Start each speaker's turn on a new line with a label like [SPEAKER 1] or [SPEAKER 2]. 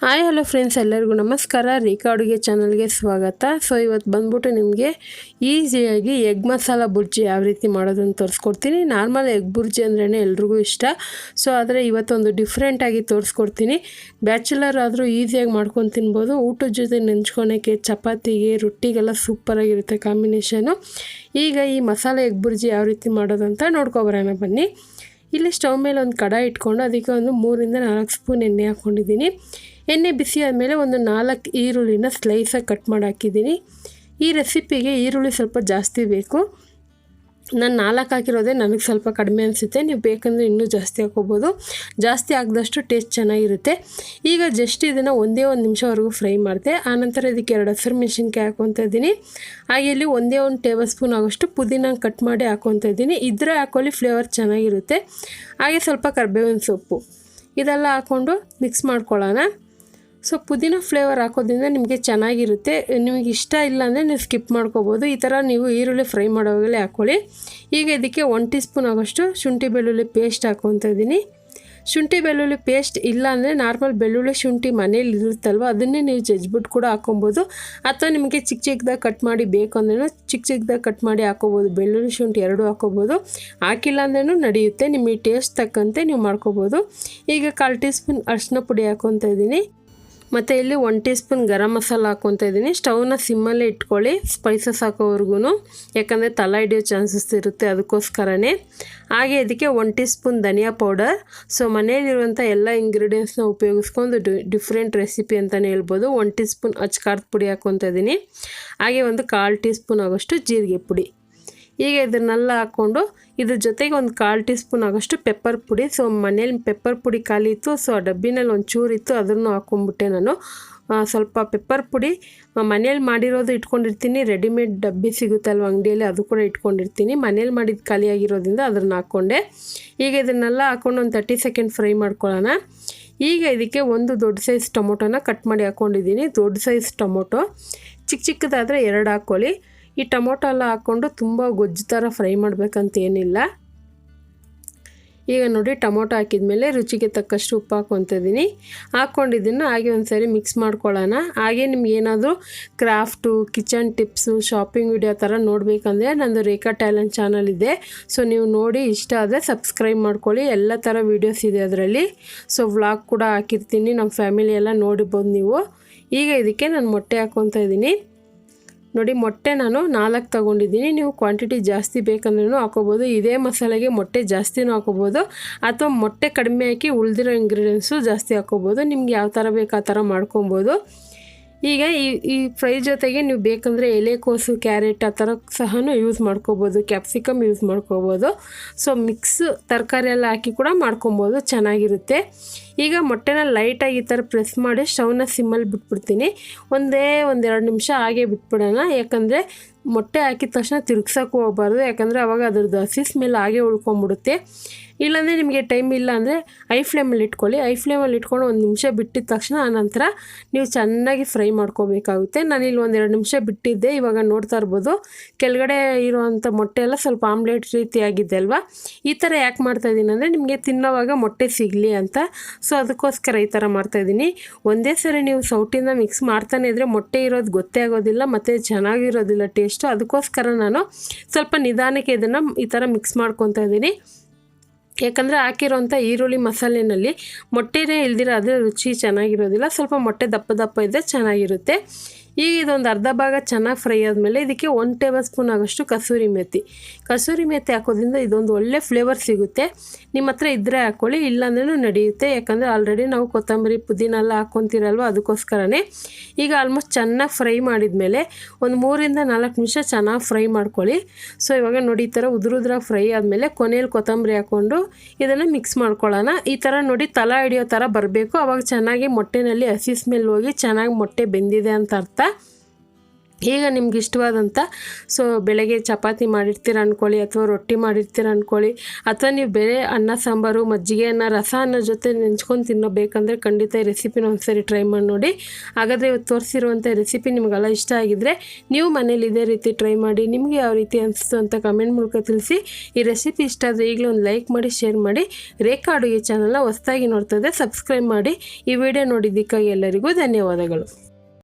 [SPEAKER 1] Hi hello friends, ಎಲ್ಲರಿಗೂ ನಮಸ್ಕಾರ. ರೇಖಾ ಅಡುಗೆ ಚಾನಲ್ಗೆ ಸ್ವಾಗತ. ಸೊ ಇವತ್ತು ಬಂದ್ಬಿಟ್ಟು ನಿಮಗೆ ಈಸಿಯಾಗಿ ಎಗ್ ಮಸಾಲ ಬುರ್ಜಿ ಯಾವ ರೀತಿ ಮಾಡೋದನ್ನು ತೋರಿಸ್ಕೊಡ್ತೀನಿ. ನಾರ್ಮಲ್ ಎಗ್ ಬುರ್ಜಿ ಅಂದ್ರೇ ಎಲ್ರಿಗೂ ಇಷ್ಟ. ಸೊ ಆದರೆ ಇವತ್ತೊಂದು ಡಿಫ್ರೆಂಟಾಗಿ ತೋರಿಸ್ಕೊಡ್ತೀನಿ. ಬ್ಯಾಚುಲರ್ ಆದರೂ ಈಸಿಯಾಗಿ ಮಾಡ್ಕೊಂಡು ತಿನ್ಬೋದು. ಊಟದ ಜೊತೆ ನೆಂಚ್ಕೊಳಕ್ಕೆ, ಚಪಾತಿಗೆ, ರೊಟ್ಟಿಗೆಲ್ಲ ಸೂಪರಾಗಿರುತ್ತೆ ಕಾಂಬಿನೇಷನು. ಈಗ ಈ ಮಸಾಲೆ ಎಗ್ ಬುರ್ಜಿ ಯಾವ ರೀತಿ ಮಾಡೋದಂತ ನೋಡ್ಕೊಬರೋಣ ಬನ್ನಿ. ಇಲ್ಲಿ ಸ್ಟವ್ ಮೇಲೆ ಒಂದು ಕಡಾಯಿ ಇಟ್ಕೊಂಡು ಅದಕ್ಕೆ ಒಂದು 3 ರಿಂದ 4 ಸ್ಪೂನ್ ಎಣ್ಣೆ ಹಾಕ್ಕೊಂಡಿದ್ದೀನಿ. ಎಣ್ಣೆ ಬಿಸಿ ಆದಮೇಲೆ ಒಂದು 4 ಈರುಳ್ಳಿನ ಸ್ಲೈಸಾಗಿ ಕಟ್ ಮಾಡಿ ಹಾಕಿದ್ದೀನಿ. ಈ ರೆಸಿಪಿಗೆ ಈರುಳ್ಳಿ ಸ್ವಲ್ಪ ಜಾಸ್ತಿ ಬೇಕು. ನಾನು 4 ಹಾಕಿರೋದೇ ನನಗೆ ಸ್ವಲ್ಪ ಕಡಿಮೆ ಅನಿಸುತ್ತೆ. ನೀವು ಬೇಕಂದರೆ ಇನ್ನೂ ಜಾಸ್ತಿ ಹಾಕೋಬೋದು. ಜಾಸ್ತಿ ಹಾಕಿದಷ್ಟು ಟೇಸ್ಟ್ ಚೆನ್ನಾಗಿರುತ್ತೆ. ಈಗ ಜಸ್ಟ್ ಇದನ್ನು ಒಂದೇ 1 ನಿಮಿಷವರೆಗೂ ಫ್ರೈ ಮಾಡಿದೆ. ಆನಂತರ ಇದಕ್ಕೆ 2 ಹಸಿರು ಮೆಣಸಿನ್ಕಾಯಿ ಹಾಕ್ಕೊತಾ ಇದ್ದೀನಿ. ಹಾಗೆ ಇಲ್ಲಿ ಒಂದೇ 1 ಟೇಬಲ್ ಸ್ಪೂನ್ ಆಗೋಷ್ಟು ಪುದೀನ ಕಟ್ ಮಾಡಿ ಹಾಕ್ಕೊತಾ ಇದ್ದೀನಿ. ಇದ್ರೆ ಹಾಕೊಳ್ಳಿ, ಫ್ಲೇವರ್ ಚೆನ್ನಾಗಿರುತ್ತೆ. ಹಾಗೆ ಸ್ವಲ್ಪ ಕರಿಬೇವಿನ ಸೊಪ್ಪು ಇದೆಲ್ಲ ಹಾಕ್ಕೊಂಡು ಮಿಕ್ಸ್ ಮಾಡ್ಕೊಳ್ಳೋಣ. ಸೊ ಪುದೀನ ಫ್ಲೇವರ್ ಹಾಕೋದ್ರಿಂದ ನಿಮಗೆ ಚೆನ್ನಾಗಿರುತ್ತೆ. ನಿಮಗೆ ಇಷ್ಟ ಇಲ್ಲ ಅಂದರೆ ನೀವು ಸ್ಕಿಪ್ ಮಾಡ್ಕೋಬೋದು. ಈ ಥರ ನೀವು ಈರುಳ್ಳಿ ಫ್ರೈ ಮಾಡೋವಾಗಲೇ ಹಾಕ್ಕೊಳ್ಳಿ. ಈಗ ಇದಕ್ಕೆ 1 ಟೀ ಸ್ಪೂನ್ ಆಗೋಷ್ಟು ಶುಂಠಿ ಬೆಳ್ಳುಳ್ಳಿ ಪೇಸ್ಟ್ ಹಾಕ್ಕೊತಾ ಇದ್ದೀನಿ. ಶುಂಠಿ ಬೆಳ್ಳುಳ್ಳಿ ಪೇಸ್ಟ್ ಇಲ್ಲ ಅಂದರೆ ನಾರ್ಮಲ್ ಬೆಳ್ಳುಳ್ಳಿ ಶುಂಠಿ ಮನೇಲಿ ಇರುತ್ತಲ್ವ, ಅದನ್ನೇ ನೀವು ಜಜ್ಜಿಬಿಟ್ಟು ಕೂಡ ಹಾಕ್ಕೊಬೋದು. ಅಥವಾ ನಿಮಗೆ ಚಿಕ್ಕ ಚಿಕ್ಕದಾಗಿ ಕಟ್ ಮಾಡಿ ಬೇಕು ಅಂದ್ರೂ ಚಿಕ್ಕ ಚಿಕ್ಕದಾಗಿ ಕಟ್ ಮಾಡಿ ಹಾಕ್ಕೋಬೋದು. ಬೆಳ್ಳುಳ್ಳಿ ಶುಂಠಿ 2 ಹಾಕ್ಕೋಬೋದು. ಹಾಕಿಲ್ಲ ಅಂದ್ರೂ ನಡೆಯುತ್ತೆ. ನಿಮಗೆ ಟೇಸ್ಟ್ ತಕ್ಕಂತೆ ನೀವು ಮಾಡ್ಕೋಬೋದು. ಈಗ 1/4 ಟೀ ಸ್ಪೂನ್ ಅರಿಶಿನ ಪುಡಿ ಹಾಕ್ಕೊತಾ ಇದ್ದೀನಿ. ಮತ್ತು ಇಲ್ಲಿ 1 ಟೀ ಸ್ಪೂನ್ ಗರಂ ಮಸಾಲ ಹಾಕ್ಕೊತಾ ಇದ್ದೀನಿ. ಸ್ಟವ್ನ ಸಿಮ್ಮಲ್ಲೇ ಇಟ್ಕೊಳ್ಳಿ ಸ್ಪೈಸಸ್ ಹಾಕೋವರೆಗೂ, ಯಾಕಂದರೆ ತಲೆ ಹಿಡಿಯೋ ಚಾನ್ಸಸ್ ಇರುತ್ತೆ, ಅದಕ್ಕೋಸ್ಕರನೇ. ಹಾಗೆ ಇದಕ್ಕೆ 1 ಟೀ ಸ್ಪೂನ್ ಧನಿಯಾ ಪೌಡರ್. ಸೊ ಮನೆಯಲ್ಲಿರುವಂಥ ಎಲ್ಲ ಇಂಗ್ರೀಡಿಯೆಂಟ್ಸ್ನ ಉಪಯೋಗಿಸ್ಕೊಂಡು ಡಿಫ್ರೆಂಟ್ ರೆಸಿಪಿ ಅಂತಲೇ ಹೇಳ್ಬೋದು. 1 ಟೀ ಸ್ಪೂನ್ ಅಚ್ಕಾರದ ಪುಡಿ ಹಾಕ್ಕೊತಾ ಇದ್ದೀನಿ. ಹಾಗೆ ಒಂದು 1/4 ಟೀ ಸ್ಪೂನ್ ಆಗೋಷ್ಟು ಜೀರಿಗೆ ಪುಡಿ. ಈಗ ಇದನ್ನೆಲ್ಲ ಹಾಕ್ಕೊಂಡು ಇದ್ರ ಜೊತೆಗೆ ಒಂದು 1/4 ಟೀ ಸ್ಪೂನ್ ಆಗೋಷ್ಟು ಪೆಪ್ಪರ್ ಪುಡಿ. ಸೊ ಮನೇಲಿ ಪೆಪ್ಪರ್ ಪುಡಿ ಖಾಲಿ ಇತ್ತು, ಸೊ ಆ ಡಬ್ಬಿನಲ್ಲಿ ಒಂದು ಚೂರಿತ್ತು, ಅದನ್ನು ಹಾಕ್ಕೊಂಡ್ಬಿಟ್ಟೆ ನಾನು. ಸ್ವಲ್ಪ ಪೆಪ್ಪರ್ ಪುಡಿ ಮನೇಲಿ ಮಾಡಿರೋದು ಇಟ್ಕೊಂಡಿರ್ತೀನಿ. ರೆಡಿಮೇಡ್ ಡಬ್ಬಿ ಸಿಗುತ್ತಲ್ವ ಅಂಗಡಿಯಲ್ಲಿ, ಅದು ಕೂಡ ಇಟ್ಕೊಂಡಿರ್ತೀನಿ. ಮನೇಲಿ ಮಾಡಿದ ಖಾಲಿಯಾಗಿರೋದ್ರಿಂದ ಅದನ್ನು ಹಾಕ್ಕೊಂಡೆ. ಈಗ ಇದನ್ನೆಲ್ಲ ಹಾಕ್ಕೊಂಡು ಒಂದು 30 ಸೆಕೆಂಡ್ ಫ್ರೈ ಮಾಡ್ಕೊಳ್ಳೋಣ. ಈಗ ಇದಕ್ಕೆ ಒಂದು ದೊಡ್ಡ ಸೈಜ್ ಟೊಮೊಟೊನ ಕಟ್ ಮಾಡಿ ಹಾಕ್ಕೊಂಡಿದ್ದೀನಿ. ದೊಡ್ಡ ಸೈಜ್ ಟೊಮೊಟೊ, ಚಿಕ್ಕ ಚಿಕ್ಕದಾದರೆ 2 ಹಾಕ್ಕೊಳ್ಳಿ. ಈ ಟೊಮೊಟೊ ಎಲ್ಲ ಹಾಕ್ಕೊಂಡು ತುಂಬ ಗೊಜ್ಜು ಥರ ಫ್ರೈ ಮಾಡಬೇಕಂತ ಏನಿಲ್ಲ. ಈಗ ನೋಡಿ, ಟೊಮೊಟೊ ಹಾಕಿದ್ಮೇಲೆ ರುಚಿಗೆ ತಕ್ಕಷ್ಟು ಉಪ್ಪು ಹಾಕ್ಕೊತಿದ್ದೀನಿ. ಹಾಕ್ಕೊಂಡಿದ್ದನ್ನು ಹಾಗೆ ಒಂದು ಸಾರಿ ಮಿಕ್ಸ್ ಮಾಡ್ಕೊಳ್ಳೋಣ. ಹಾಗೆ ನಿಮ್ಗೆ ಏನಾದರೂ craft, kitchen tips, shopping video ಥರ ನೋಡಬೇಕಂದ್ರೆ ನಂದು ರೇಖಾ ಟ್ಯಾಲೆಂಟ್ ಚಾನಲ್ ಇದೆ. ಸೊ ನೀವು ನೋಡಿ ಇಷ್ಟ ಆದರೆ ಸಬ್ಸ್ಕ್ರೈಬ್ ಮಾಡ್ಕೊಳ್ಳಿ. ಎಲ್ಲ ಥರ ವೀಡಿಯೋಸ್ ಇದೆ ಅದರಲ್ಲಿ. ಸೊ ವ್ಲಾಗ್ ಕೂಡ ಹಾಕಿರ್ತೀನಿ, ನಮ್ಮ ಫ್ಯಾಮಿಲಿ ಎಲ್ಲ ನೋಡಿರ್ಬೋದು ನೀವು. ಈಗ ಇದಕ್ಕೆ ನಾನು ಮೊಟ್ಟೆ ಹಾಕ್ಕೊತಾ ಇದ್ದೀನಿ. ನೋಡಿ, ಮೊಟ್ಟೆ ನಾನು 4 ತೊಗೊಂಡಿದ್ದೀನಿ. ನೀವು ಕ್ವಾಂಟಿಟಿ ಜಾಸ್ತಿ ಬೇಕಂದ್ರೂ ಹಾಕೋಬೋದು. ಇದೇ ಮಸಾಲೆಗೆ ಮೊಟ್ಟೆ ಜಾಸ್ತಿನೂ ಹಾಕೋಬೋದು, ಅಥವಾ ಮೊಟ್ಟೆ ಕಡಿಮೆ ಹಾಕಿ ಉಳಿದಿರೋ ಇಂಗ್ರೀಡಿಯೆಂಟ್ಸು ಜಾಸ್ತಿ ಹಾಕೋಬೋದು. ನಿಮ್ಗೆ ಯಾವ ಥರ ಬೇಕು ಆ ಥರ ಮಾಡ್ಕೊಬೋದು. ಈಗ ಈ ಫ್ರೈ ಜೊತೆಗೆ ನೀವು ಬೇಕಂದರೆ ಎಲೆಕೋಸು, ಕ್ಯಾರೆಟ್ ಆ ಥರ ಸಹ ಯೂಸ್ ಮಾಡ್ಕೋಬೋದು. ಕ್ಯಾಪ್ಸಿಕಮ್ ಯೂಸ್ ಮಾಡ್ಕೋಬೋದು. ಸೊ ಮಿಕ್ಸ್ ತರಕಾರಿ ಎಲ್ಲ ಹಾಕಿ ಕೂಡ ಮಾಡ್ಕೊಬೋದು, ಚೆನ್ನಾಗಿರುತ್ತೆ. ಈಗ ಮೊಟ್ಟೆನ ಲೈಟಾಗಿ ಈ ಥರ ಪ್ರೆಸ್ ಮಾಡಿ ಸ್ಟವ್ನ ಸಿಮ್ಮಲ್ಲಿ ಬಿಟ್ಬಿಡ್ತೀನಿ. ಒಂದೇ 1-2 ನಿಮಿಷ ಹಾಗೆ ಬಿಟ್ಬಿಡೋಣ. ಯಾಕಂದರೆ ಮೊಟ್ಟೆ ಹಾಕಿದ ತಕ್ಷಣ ತಿರುಗ್ಸೋಕ್ಕೂ ಹೋಗಬಾರ್ದು, ಯಾಕಂದರೆ ಅವಾಗ ಅದ್ರದ್ದು ಹಸಿ ಸ್ಮೆಲ್ ಹಾಗೆ ಉಳ್ಕೊಂಬಿಡುತ್ತೆ. ಇಲ್ಲಾಂದರೆ ನಿಮಗೆ ಟೈಮ್ ಇಲ್ಲ ಅಂದರೆ ಐ ಫ್ಲೇಮಲ್ಲಿ ಇಟ್ಕೊಳ್ಳಿ. ಐ ಫ್ಲೇಮಲ್ಲಿ ಇಟ್ಕೊಂಡು 1 ನಿಮಿಷ ಬಿಟ್ಟಿದ ತಕ್ಷಣ ಆನಂತರ ನೀವು ಚೆನ್ನಾಗಿ ಫ್ರೈ ಮಾಡ್ಕೋಬೇಕಾಗುತ್ತೆ. ನಾನಿಲ್ಲಿ 1-2 ನಿಮಿಷ ಬಿಟ್ಟಿದ್ದೆ. ಇವಾಗ ನೋಡ್ತಾ ಇರ್ಬೋದು, ಕೆಳಗಡೆ ಇರೋವಂಥ ಮೊಟ್ಟೆ ಎಲ್ಲ ಸ್ವಲ್ಪ ಆಮ್ಲೆಟ್ ರೀತಿ ಆಗಿದೆ ಅಲ್ವಾ. ಈ ಥರ ಯಾಕೆ ಮಾಡ್ತಾಯಿದ್ದೀನಿ ಅಂದರೆ ನಿಮಗೆ ತಿನ್ನೋವಾಗ ಮೊಟ್ಟೆ ಸಿಗಲಿ ಅಂತ. ಸೊ ಅದಕ್ಕೋಸ್ಕರ ಈ ಥರ ಮಾಡ್ತಾಯಿದ್ದೀನಿ. ಒಂದೇ ಸರಿ ನೀವು ಸೌಟಿಂದ ಮಿಕ್ಸ್ ಮಾಡ್ತಾನೆ ಇದ್ದರೆ ಮೊಟ್ಟೆ ಇರೋದು ಗೊತ್ತೇ ಆಗೋದಿಲ್ಲ, ಮತ್ತು ಚೆನ್ನಾಗಿರೋದಿಲ್ಲ ಟೇಸ್ಟು. ಅದಕ್ಕೋಸ್ಕರ ನಾನು ಸ್ವಲ್ಪ ನಿಧಾನಕ್ಕೆ ಇದನ್ನು ಈ ಥರ ಮಿಕ್ಸ್ ಮಾಡ್ಕೊತಾ ಇದ್ದೀನಿ. ಯಾಕಂದರೆ ಹಾಕಿರೋಂಥ ಈರುಳ್ಳಿ ಮಸಾಲೆಯಲ್ಲಿ ಮೊಟ್ಟೆನೇ ಇಲ್ದಿರ ಆದರೆ ರುಚಿ ಚೆನ್ನಾಗಿರೋದಿಲ್ಲ. ಸ್ವಲ್ಪ ಮೊಟ್ಟೆ ದಪ್ಪ ದಪ್ಪ ಇದ್ದರೆ ಚೆನ್ನಾಗಿರುತ್ತೆ. ಈಗ ಇದೊಂದು ಅರ್ಧ ಭಾಗ ಚೆನ್ನಾಗಿ ಫ್ರೈ ಆದಮೇಲೆ ಇದಕ್ಕೆ 1 ಟೇಬಲ್ ಸ್ಪೂನ್ ಆಗೋಷ್ಟು ಕಸೂರಿ ಮೇಥಿ ಹಾಕೋದ್ರಿಂದ ಇದೊಂದು ಒಳ್ಳೆ ಫ್ಲೇವರ್ ಸಿಗುತ್ತೆ. ನಿಮ್ಮ ಹತ್ರ ಇದ್ದರೆ ಹಾಕ್ಕೊಳ್ಳಿ, ಇಲ್ಲಾಂದ್ರೂ ನಡೆಯುತ್ತೆ. ಯಾಕಂದರೆ ಆಲ್ರೆಡಿ ನಾವು ಕೊತ್ತಂಬರಿ, ಪುದೀನ ಎಲ್ಲ ಹಾಕ್ಕೊತೀರಲ್ವ, ಅದಕ್ಕೋಸ್ಕರನೇ. ಈಗ ಆಲ್ಮೋಸ್ಟ್ ಚೆನ್ನಾಗಿ ಫ್ರೈ ಮಾಡಿದ್ಮೇಲೆ ಒಂದು 3 ರಿಂದ 4 ನಿಮಿಷ ಚೆನ್ನಾಗಿ ಫ್ರೈ ಮಾಡ್ಕೊಳ್ಳಿ. ಸೊ ಇವಾಗ ನೋಡಿ, ಈ ಥರ ಉದುರುದ್ರಾಗಿ ಫ್ರೈ ಆದಮೇಲೆ ಕೊನೆಯಲ್ಲಿ ಕೊತ್ತಂಬರಿ ಹಾಕ್ಕೊಂಡು ಇದನ್ನು ಮಿಕ್ಸ್ ಮಾಡ್ಕೊಳ್ಳೋಣ. ಈ ಥರ ನೋಡಿ ತಲೆ ಹಿಡಿಯೋ ಥರ ಬರಬೇಕು. ಆವಾಗ ಚೆನ್ನಾಗಿ ಮೊಟ್ಟೆನಲ್ಲಿ ಹಸಿ ಸ್ಮೆಲ್ ಹೋಗಿ ಚೆನ್ನಾಗಿ ಮೊಟ್ಟೆ ಬೆಂದಿದೆ ಅಂತ ಅರ್ಥ. ಈಗ ನಿಮ್ಗೆ ಇಷ್ಟವಾದಂಥ ಬೆಳಗ್ಗೆ ಚಪಾತಿ ಮಾಡಿರ್ತೀರ ಅಂದ್ಕೊಳ್ಳಿ, ಅಥವಾ ರೊಟ್ಟಿ ಮಾಡಿರ್ತೀರ ಅಂದ್ಕೊಳ್ಳಿ, ಅಥವಾ ನೀವು ಬೇರೆ ಅನ್ನ ಸಾಂಬಾರು ಮಜ್ಜಿಗೆ ಅನ್ನ ರಸ ಅನ್ನೋ ಜೊತೆ ನೆಂಚ್ಕೊಂಡು ತಿನ್ನಬೇಕಂದ್ರೆ ಖಂಡಿತ ಈ ರೆಸಿಪಿನ ಒಂದ್ಸರಿ ಟ್ರೈ ಮಾಡಿ ನೋಡಿ. ಹಾಗಾದರೆ ಇವತ್ತು ತೋರಿಸಿರುವಂಥ ರೆಸಿಪಿ ನಿಮಗೆಲ್ಲ ಇಷ್ಟ ಆಗಿದ್ದರೆ ನೀವು ಮನೇಲಿ ಇದೇ ರೀತಿ ಟ್ರೈ ಮಾಡಿ. ನಿಮಗೆ ಯಾವ ರೀತಿ ಅನಿಸ್ತು ಅಂತ ಕಮೆಂಟ್ ಮೂಲಕ ತಿಳಿಸಿ. ಈ ರೆಸಿಪಿ ಇಷ್ಟ ಆದರೆ ಈಗಲೂ ಒಂದು ಲೈಕ್ ಮಾಡಿ, ಶೇರ್ ಮಾಡಿ. ರೇಖಾ ಅಡುಗೆ ಚಾನಲ್ನ ಹೊಸದಾಗಿ ನೋಡ್ತಾ ಇದ್ದರೆ ಸಬ್ಸ್ಕ್ರೈಬ್ ಮಾಡಿ. ಈ ವಿಡಿಯೋ ನೋಡಿದ್ದಕ್ಕಾಗಿ ಎಲ್ಲರಿಗೂ ಧನ್ಯವಾದಗಳು.